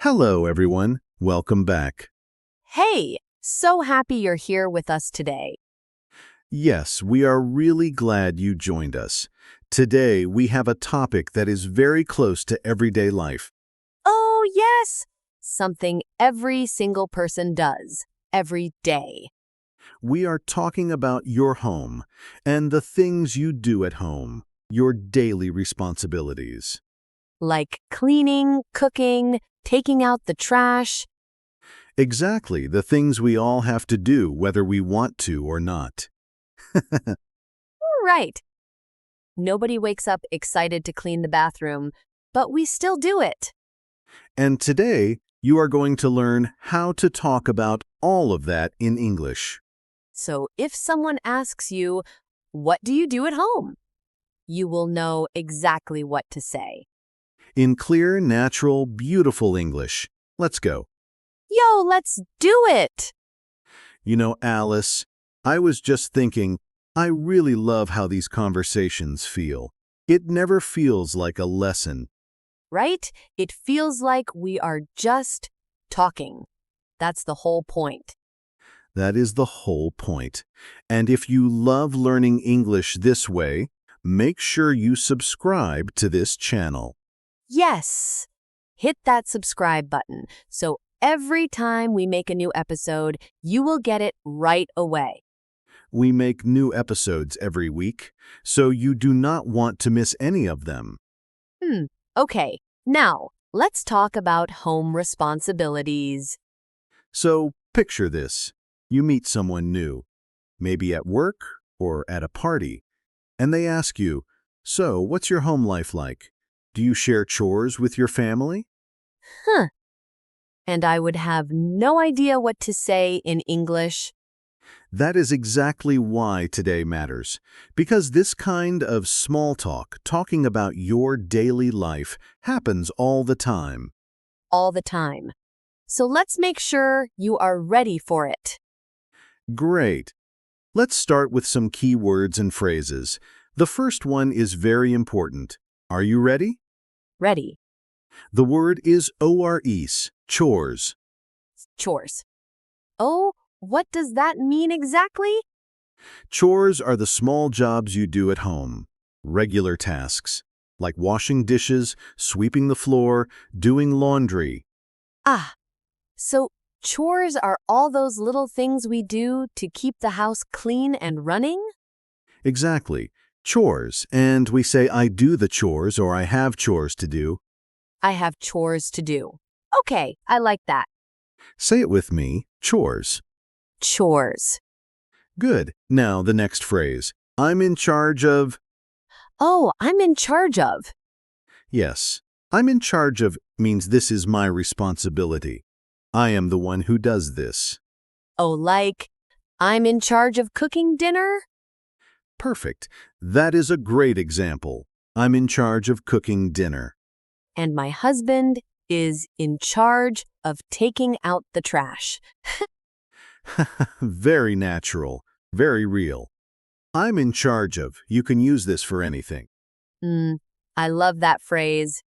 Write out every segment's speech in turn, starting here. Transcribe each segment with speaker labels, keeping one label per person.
Speaker 1: Hello, everyone. Welcome back.
Speaker 2: Hey, so happy you're here with us today.
Speaker 1: Yes, we are really glad you joined us. Today, we have a topic that is very close to everyday life.
Speaker 2: Oh, yes, something every single person does every day.
Speaker 1: We are talking about your home and the things you do at home, your daily responsibilities.
Speaker 2: Like cleaning, cooking, taking out the trash.
Speaker 1: Exactly, the things we all have to do whether we want to or not.
Speaker 2: Right. Nobody wakes up excited to clean the bathroom, but we still do it.
Speaker 1: And today, you are going to learn how to talk about all of that in English.
Speaker 2: So if someone asks you, what do you do at home? You will know exactly what to say.
Speaker 1: In clear, natural, beautiful English. Let's go.
Speaker 2: Yo, let's do it!
Speaker 1: You know, Alice, I was just thinking, I really love how these conversations feel. It never feels like a lesson.
Speaker 2: Right? It feels like we are just talking. That's the whole point.
Speaker 1: That is the whole point. And if you love learning English this way, make sure you subscribe to this channel.
Speaker 2: Yes! Hit that subscribe button so every time we make a new episode, you will get it right away.
Speaker 1: We make new episodes every week, so you do not want to miss any of them.
Speaker 2: Okay, now let's talk about home responsibilities.
Speaker 1: So picture this. You meet someone new, maybe at work or at a party, and they ask you, "So, what's your home life like? Do you share chores with your family?"
Speaker 2: Huh. And I would have no idea what to say in English.
Speaker 1: That is exactly why today matters, because this kind of small talk, talking about your daily life, happens all the time.
Speaker 2: All the time. So let's make sure you are ready for it.
Speaker 1: Great. Let's start with some key words and phrases. The first one is very important. Are you ready?
Speaker 2: Ready.
Speaker 1: The word is OREs, chores.
Speaker 2: Chores. Oh, what does that mean exactly?
Speaker 1: Chores are the small jobs you do at home, regular tasks, like washing dishes, sweeping the floor, doing laundry.
Speaker 2: Ah, so chores are all those little things we do to keep the house clean and running?
Speaker 1: Exactly, chores, and we say I do the chores or I have chores to do.
Speaker 2: I have chores to do. Okay, I like that.
Speaker 1: Say it with me, chores.
Speaker 2: Chores.
Speaker 1: Good. Now the next phrase. I'm in charge of.
Speaker 2: Oh, I'm in charge of.
Speaker 1: Yes, I'm in charge of means this is my responsibility. I am the one who does this.
Speaker 2: Oh, like, I'm in charge of cooking dinner?
Speaker 1: Perfect. That is a great example. I'm in charge of cooking dinner.
Speaker 2: And my husband is in charge of taking out the trash.
Speaker 1: Very natural, very real. I'm in charge of. You can use this for anything.
Speaker 2: I love that phrase.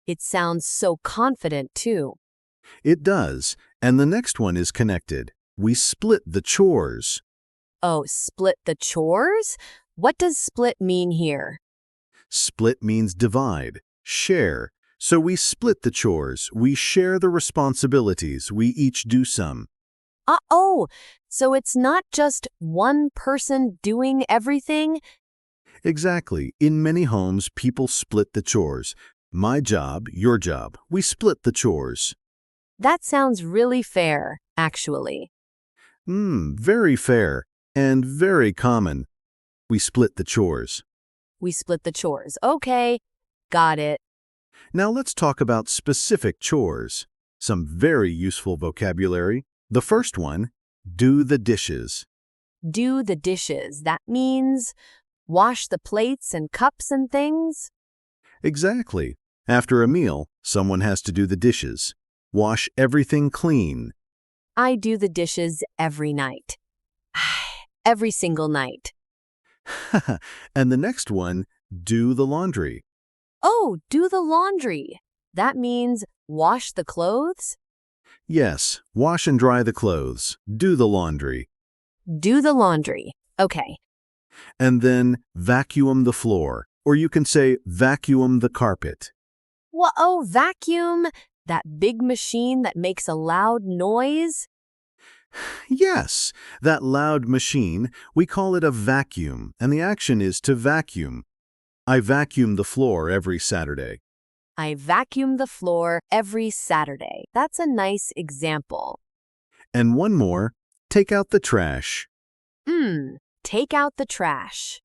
Speaker 2: It sounds so confident, too.
Speaker 1: It does. And the next one is connected. We split the chores.
Speaker 2: Oh, split the chores? What does split mean here?
Speaker 1: Split means divide, share. So we split the chores. We share the responsibilities. We each do some.
Speaker 2: Oh, so it's not just one person doing everything?
Speaker 1: Exactly. In many homes, people split the chores. My job, your job. We split the chores.
Speaker 2: That sounds really fair, actually.
Speaker 1: Very fair and very common. We split the chores.
Speaker 2: We split the chores. Okay, got it.
Speaker 1: Now let's talk about specific chores. Some very useful vocabulary. The first one, do the dishes.
Speaker 2: Do the dishes. That means wash the plates and cups and things?
Speaker 1: Exactly. After a meal, someone has to do the dishes. Wash everything clean.
Speaker 2: I do the dishes every night. Every single night.
Speaker 1: And the next one, do the laundry.
Speaker 2: Oh, do the laundry. That means wash the clothes?
Speaker 1: Yes, wash and dry the clothes, do the laundry,
Speaker 2: Do the laundry. Okay.
Speaker 1: and then vacuum the floor, or you can say vacuum the carpet.
Speaker 2: Whoa, vacuum? That big machine that makes a loud noise?
Speaker 1: Yes, that loud machine, we call it a vacuum, and the action is to vacuum. I vacuum the floor every Saturday.
Speaker 2: I vacuum the floor every Saturday. That's a nice example.
Speaker 1: And one more, take out the trash.
Speaker 2: Take out the trash.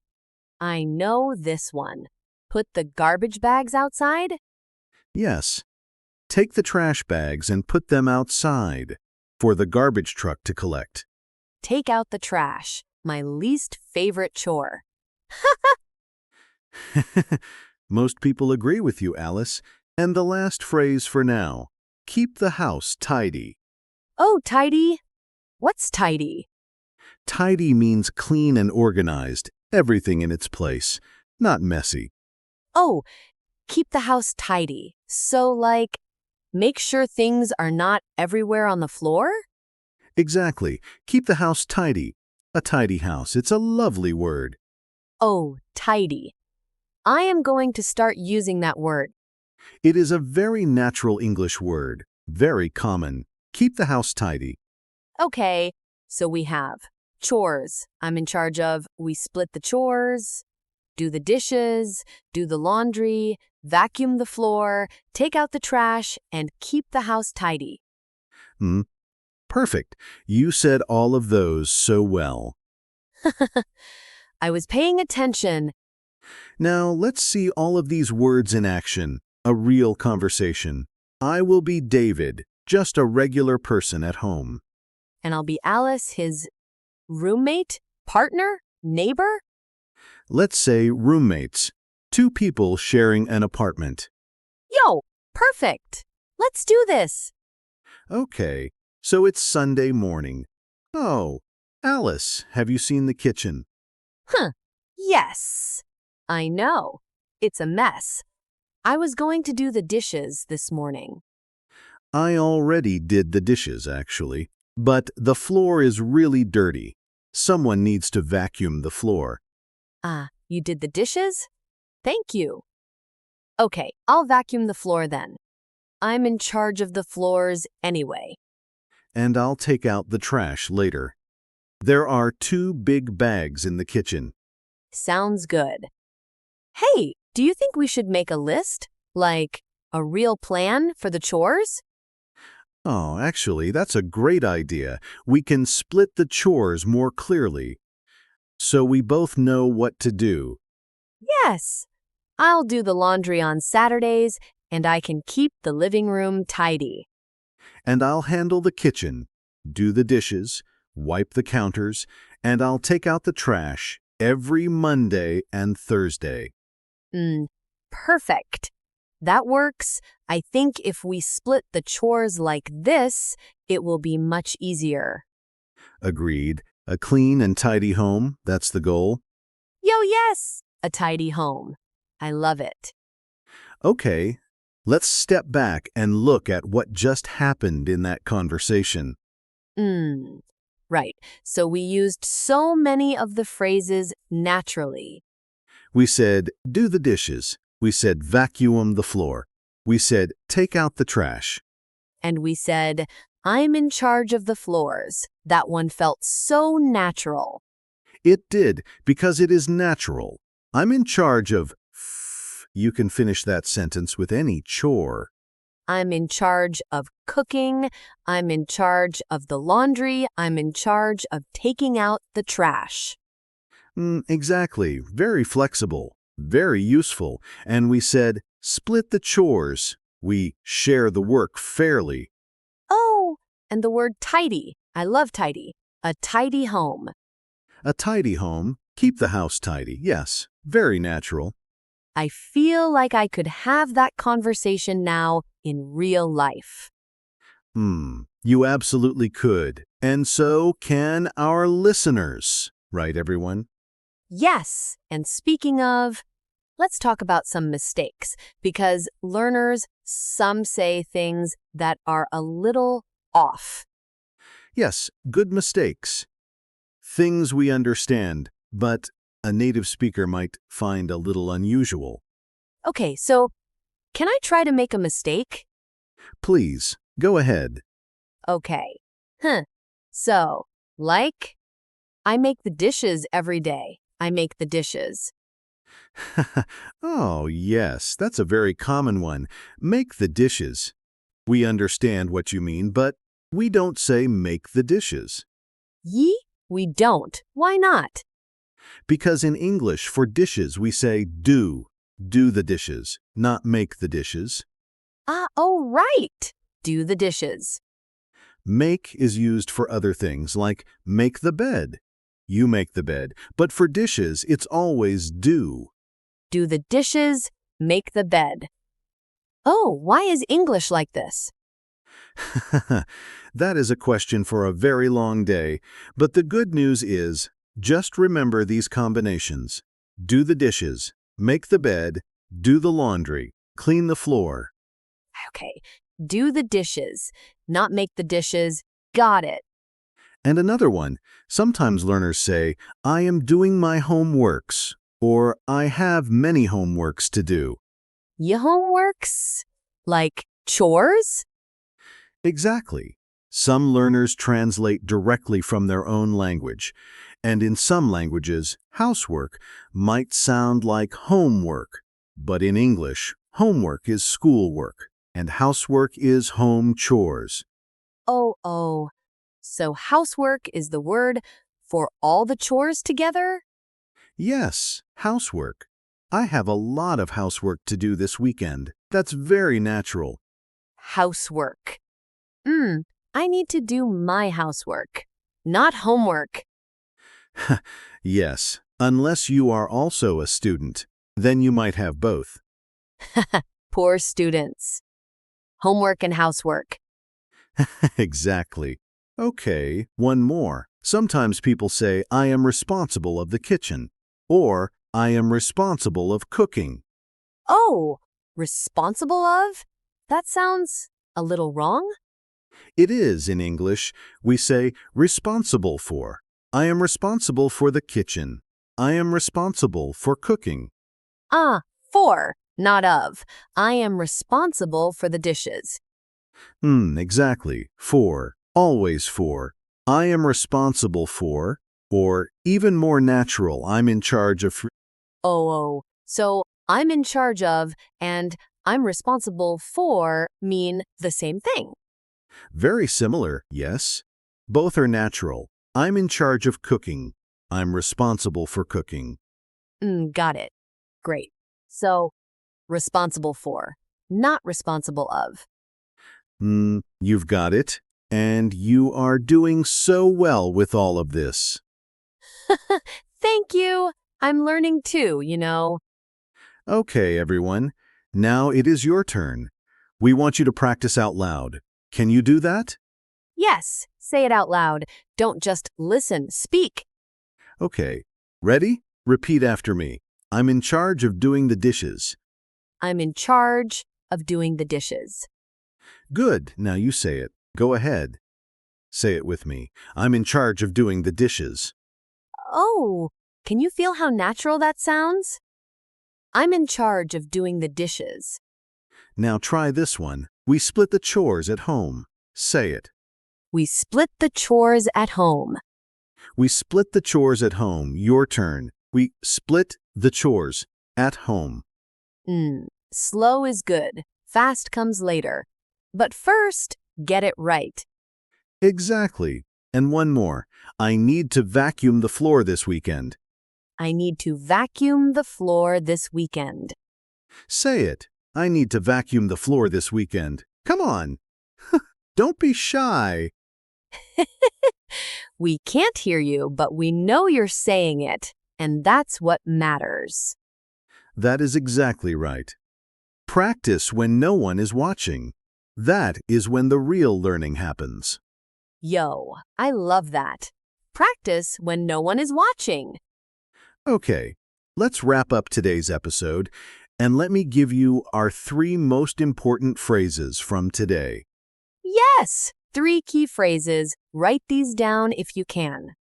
Speaker 2: I know this one. Put the garbage bags outside?
Speaker 1: Yes, take the trash bags and put them outside for the garbage truck to collect.
Speaker 2: Take out the trash. My least favorite chore.
Speaker 1: Most people agree with you, Alice. And the last phrase for now, keep the house tidy.
Speaker 2: Oh, tidy? What's tidy?
Speaker 1: Tidy means clean and organized, everything in its place, not messy.
Speaker 2: Oh, keep the house tidy. So, like, make sure things are not everywhere on the floor?
Speaker 1: Exactly. Keep the house tidy. A tidy house. It's a lovely word.
Speaker 2: Oh, tidy. I am going to start using that word.
Speaker 1: It is a very natural English word, very common. Keep the house tidy.
Speaker 2: Okay, so we have chores. I'm in charge of. We split the chores, do the dishes, do the laundry, vacuum the floor, take out the trash, and keep the house tidy.
Speaker 1: Perfect. You said all of those so well.
Speaker 2: I was paying attention.
Speaker 1: Now let's see all of these words in action. A real conversation. I will be David, just a regular person at home.
Speaker 2: And I'll be Alice, his roommate, partner, neighbor?
Speaker 1: Let's say roommates. Two people sharing an apartment.
Speaker 2: Yo, perfect. Let's do this.
Speaker 1: Okay, so it's Sunday morning. Oh, Alice, have you seen the kitchen?
Speaker 2: Yes. I know. It's a mess. I was going to do the dishes this morning.
Speaker 1: I already did the dishes, actually. But the floor is really dirty. Someone needs to vacuum the floor.
Speaker 2: You did the dishes? Thank you. Okay, I'll vacuum the floor then. I'm in charge of the floors anyway.
Speaker 1: And I'll take out the trash later. There are 2 big bags in the kitchen.
Speaker 2: Sounds good. Hey, do you think we should make a list? Like a real plan for the chores?
Speaker 1: Oh, actually, that's a great idea. We can split the chores more clearly, so we both know what to do.
Speaker 2: Yes. I'll do the laundry on Saturdays, and I can keep the living room tidy.
Speaker 1: And I'll handle the kitchen, do the dishes, wipe the counters, and I'll take out the trash every Monday and Thursday.
Speaker 2: Perfect. That works. I think if we split the chores like this, it will be much easier.
Speaker 1: Agreed. A clean and tidy home, that's the goal.
Speaker 2: Yo, yes! A tidy home. I love it.
Speaker 1: Okay, let's step back and look at what just happened in that conversation.
Speaker 2: Right. So we used so many of the phrases naturally.
Speaker 1: We said, do the dishes. We said, vacuum the floor. We said, take out the trash.
Speaker 2: And we said, I'm in charge of the floors. That one felt so natural.
Speaker 1: It did, because it is natural. I'm in charge of... You can finish that sentence with any chore.
Speaker 2: I'm in charge of cooking. I'm in charge of the laundry. I'm in charge of taking out the trash.
Speaker 1: Exactly. Very flexible. Very useful. And we said, split the chores. We share the work fairly.
Speaker 2: Oh, and the word tidy. I love tidy. A tidy home.
Speaker 1: A tidy home. Keep the house tidy. Yes. Very natural.
Speaker 2: I feel like I could have that conversation now in real life.
Speaker 1: You absolutely could. And so can our listeners. Right, everyone?
Speaker 2: Yes, and speaking of, let's talk about some mistakes, because learners some say things that are a little off.
Speaker 1: Yes, good mistakes. Things we understand, but a native speaker might find a little unusual.
Speaker 2: Okay, so can I try to make a mistake?
Speaker 1: Please, go ahead.
Speaker 2: Okay. So, like, I make the dishes every day. I make the dishes.
Speaker 1: Oh, yes, that's a very common one. Make the dishes. We understand what you mean, but we don't say make the dishes.
Speaker 2: Ye? We don't. Why not?
Speaker 1: Because in English, for dishes, we say do. Do the dishes, not make the dishes.
Speaker 2: Oh, right. Do the dishes.
Speaker 1: Make is used for other things, like make the bed. You make the bed. But for dishes, it's always do.
Speaker 2: Do the dishes, make the bed. Oh, why is English like this?
Speaker 1: That is a question for a very long day, but the good news is, just remember these combinations. Do the dishes, make the bed, do the laundry, clean the floor.
Speaker 2: Okay, do the dishes, not make the dishes. Got it.
Speaker 1: And another one, sometimes learners say, I am doing my homeworks, or I have many homeworks to do.
Speaker 2: Your homeworks? Like chores?
Speaker 1: Exactly. Some learners translate directly from their own language, and in some languages, housework might sound like homework, but in English, homework is schoolwork, and housework is home chores.
Speaker 2: Oh. So housework is the word for all the chores together?
Speaker 1: Yes, housework. I have a lot of housework to do this weekend. That's very natural.
Speaker 2: Housework. I need to do my housework, not homework.
Speaker 1: Yes, unless you are also a student, then you might have both.
Speaker 2: Poor students. Homework and housework.
Speaker 1: Exactly. Okay, one more. Sometimes people say, I am responsible of the kitchen, or I am responsible of cooking.
Speaker 2: Oh, responsible of? That sounds a little wrong.
Speaker 1: It is in English. We say responsible for. I am responsible for the kitchen. I am responsible for cooking.
Speaker 2: For, not of. I am responsible for the dishes.
Speaker 1: Exactly. For. Always for. I am responsible for. Or, even more natural, I'm in charge of.
Speaker 2: So I'm in charge of and I'm responsible for mean the same thing.
Speaker 1: Very similar, yes. Both are natural. I'm in charge of cooking. I'm responsible for cooking.
Speaker 2: Got it. Great. So, responsible for, not responsible of.
Speaker 1: You've got it. And you are doing so well with all of this.
Speaker 2: Thank you. I'm learning too, you know.
Speaker 1: Okay, everyone. Now it is your turn. We want you to practice out loud. Can you do that?
Speaker 2: Yes, say it out loud. Don't just listen, speak.
Speaker 1: Okay. Ready? Repeat after me. I'm in charge of doing the dishes.
Speaker 2: I'm in charge of doing the dishes.
Speaker 1: Good. Now you say it. Go ahead. Say it with me. I'm in charge of doing the dishes.
Speaker 2: Oh, can you feel how natural that sounds? I'm in charge of doing the dishes.
Speaker 1: Now try this one. We split the chores at home. Say it.
Speaker 2: We split the chores at home.
Speaker 1: We split the chores at home. Your turn. We split the chores at home.
Speaker 2: Slow is good. Fast comes later. But first, get it right.
Speaker 1: Exactly. And one more. I need to vacuum the floor this weekend.
Speaker 2: I need to vacuum the floor this weekend.
Speaker 1: Say it. I need to vacuum the floor this weekend. Come on. Don't be shy.
Speaker 2: We can't hear you, but we know you're saying it, and that's what matters.
Speaker 1: That is exactly right. Practice when no one is watching. That is when the real learning happens.
Speaker 2: Yo, I love that. Practice when no one is watching.
Speaker 1: Okay, let's wrap up today's episode. And let me give you our 3 most important phrases from today.
Speaker 2: Yes! 3 key phrases. Write these down if you can.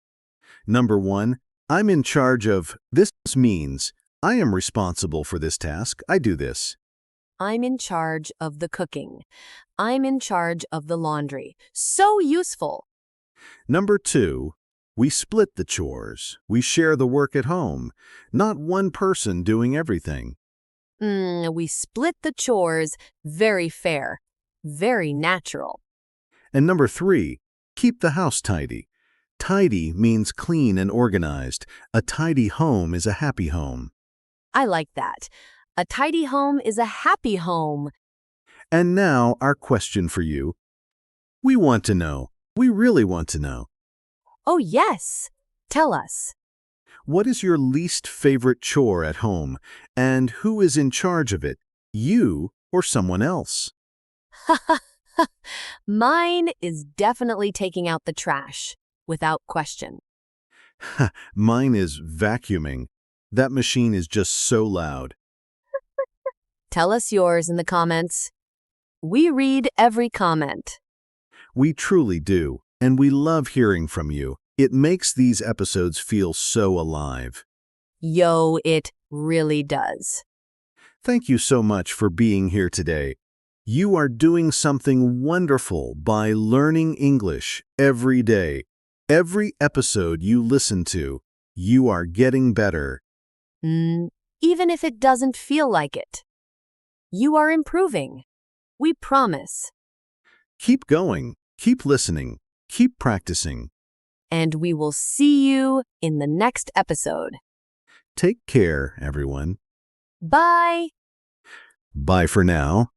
Speaker 1: Number 1, I'm in charge of. This means I am responsible for this task. I do this.
Speaker 2: I'm in charge of the cooking. I'm in charge of the laundry. So useful.
Speaker 1: Number 2, we split the chores. We share the work at home. Not one person doing everything.
Speaker 2: We split the chores. Very fair. Very natural.
Speaker 1: And number 3, keep the house tidy. Tidy means clean and organized. A tidy home is a happy home.
Speaker 2: I like that. A tidy home is a happy home.
Speaker 1: And now our question for you. We want to know. We really want to know.
Speaker 2: Oh, yes. Tell us.
Speaker 1: What is your least favorite chore at home? And who is in charge of it? You or someone else?
Speaker 2: Mine is definitely taking out the trash, without question.
Speaker 1: Mine is vacuuming. That machine is just so loud.
Speaker 2: Tell us yours in the comments. We read every comment.
Speaker 1: We truly do, and we love hearing from you. It makes these episodes feel so alive.
Speaker 2: Yo, it really does.
Speaker 1: Thank you so much for being here today. You are doing something wonderful by learning English every day. Every episode you listen to, you are getting better.
Speaker 2: Even if it doesn't feel like it. You are improving. We promise.
Speaker 1: Keep going, keep listening, keep practicing.
Speaker 2: And we will see you in the next episode.
Speaker 1: Take care, everyone.
Speaker 2: Bye!
Speaker 1: Bye for now.